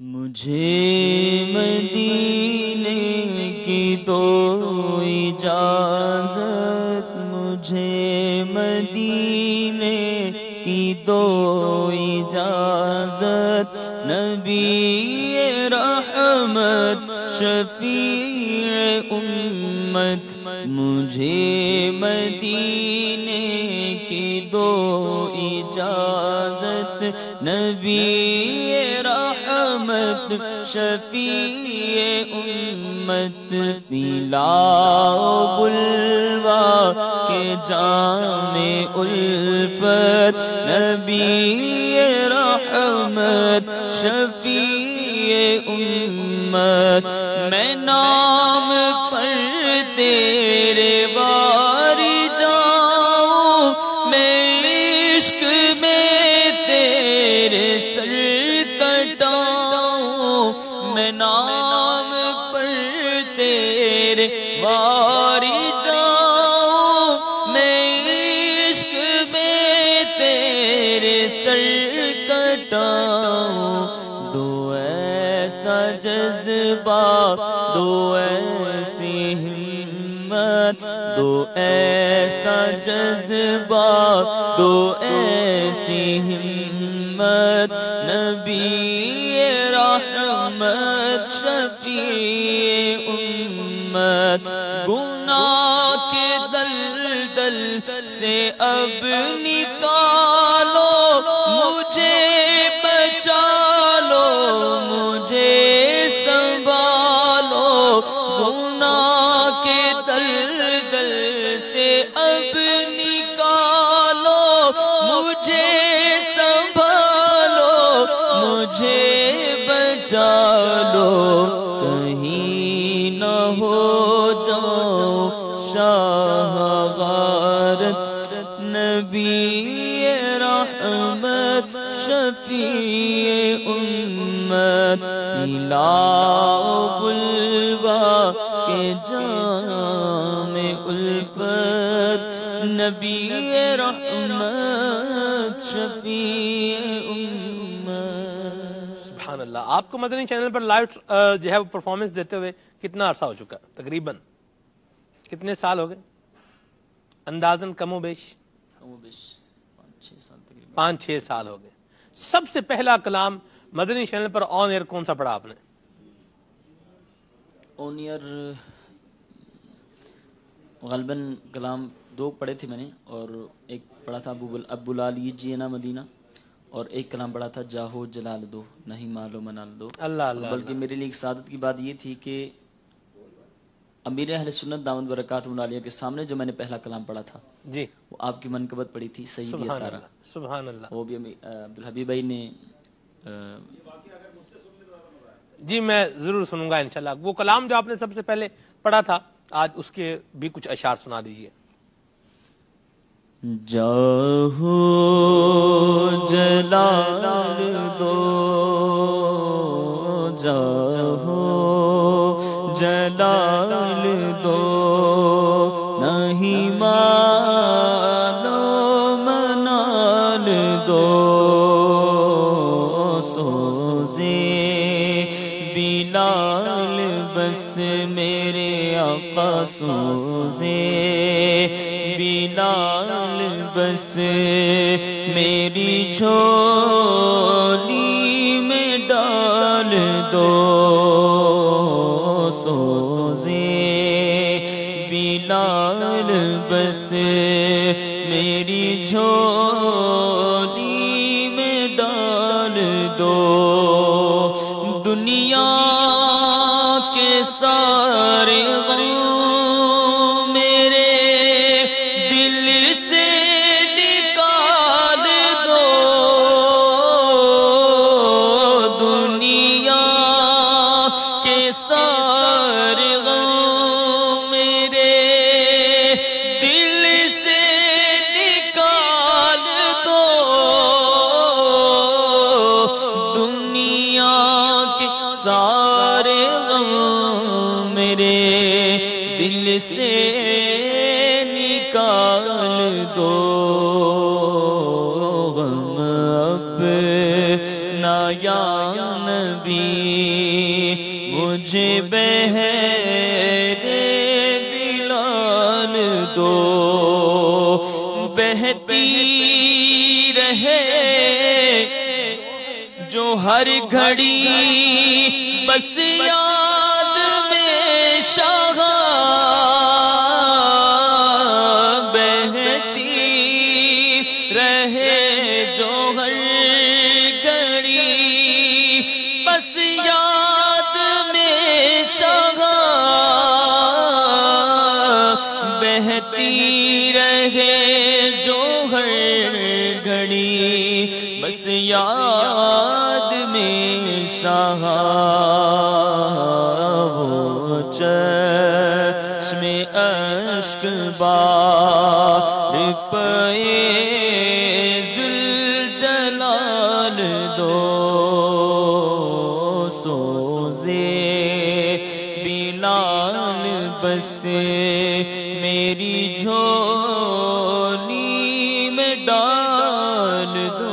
مجھے مدینے کی دو اجازت، مجھے مدینے کی دو اجازت، نبی رحمت شفیع امت، مجھے مدینے کی دو اجازت، نبی رحمت شفیع امت، پلاؤ بلوا کے جام الفت، نبی رحمت شفیع امت، میں نام پر تیرے واری جاؤں، میں عشق میں تیرے سر کٹاؤں، میں نام پر تیرے واری جاؤں، میں عشق میں تیرے سر کٹاؤں، دو ایسا جذبہ، دو ایسی ہمت، دو ایسا جذبہ، دو ایسی ہمت، نبی رحمت شفیع امت، گناہ کے دلدل سے اب نکالو مجھے، بچا لو مجھے، سنبھالو، گناہ کے دلدل سے اب نکالو مجھے، سنبھالو مجھے، بچا لو، کہیں نہ ہو جاؤ شاہ غارت، نبی رحمت شفیع امت، پلاؤ بلوا کے جام الفت، نبی رحمت شفیع امت۔ سبحان اللہ۔ آپ کو مدنی چینل پر لائیو جو ہے وہ پرفارمنس دیتے ہوئے کتنا عرصہ ہو چکا؟ تقریباً کتنے سال ہو گئے اندازاً؟ کم و بیش 5-6 سال تقریباً، 5-6 سال ہو گئے۔ سب سے پہلا کلام مدنی چینل پر آن ایئر کون سا پڑھا آپ نے؟ آن ایئر غالباً کلام 2 پڑھے تھے میں نے، اور ایک پڑھا تھا ابو لالی جینا مدینہ، اور ایک کلام پڑھا تھا جاہو جلال دو نہیں مالو منال دو۔ اللہ اللہ بلکہ میرے لیے ایک سعادت کی بات یہ تھی کہ امیر اہل سنت دامت برکاتہ عالیہ کے سامنے جو میں نے پہلا کلام پڑھا تھا جی، وہ آپ کی منقبت پڑھی تھی سیدی سبحان اطہارہ، اللہ، سبحان اللہ۔ وہ بھی عبدالحبیب بھائی نے جی میں ضرور سنوں گا انشاءاللہ۔ وہ کلام جو آپ نے سب سے پہلے پڑھا تھا آج اس کے بھی کچھ اشعار سنا دیجئے۔ جاہو جلال دو، جاہو جلال دو، نہیں مالو منال دو، سوزے بلال بس میرے آقا سوزے بلال بس میری جھولی میں ڈال دو، سوزے بلال بس میری جھولی میں ڈال دو، دنیا کے سارے غم میرے دل سے نکال دو، دنیا کے سارے غم میرے دل سے نکال دو، دنیا کے سارے غم میرے دل سے نکال دو، غم اپنا یا نبی مجھے بہرے بلال دو بہتی رہے جو ہر گھڑی بس یاد میں شاہ بہتی رہے جو ہر گھڑی بس یاد میں شاہ بہتی رہے جو ہر گھڑی بس یاد میں شاہ وہ چشم اشک بار پے ذوالجلال دو سوزے بلال بسے میری جھولی میں ڈال دو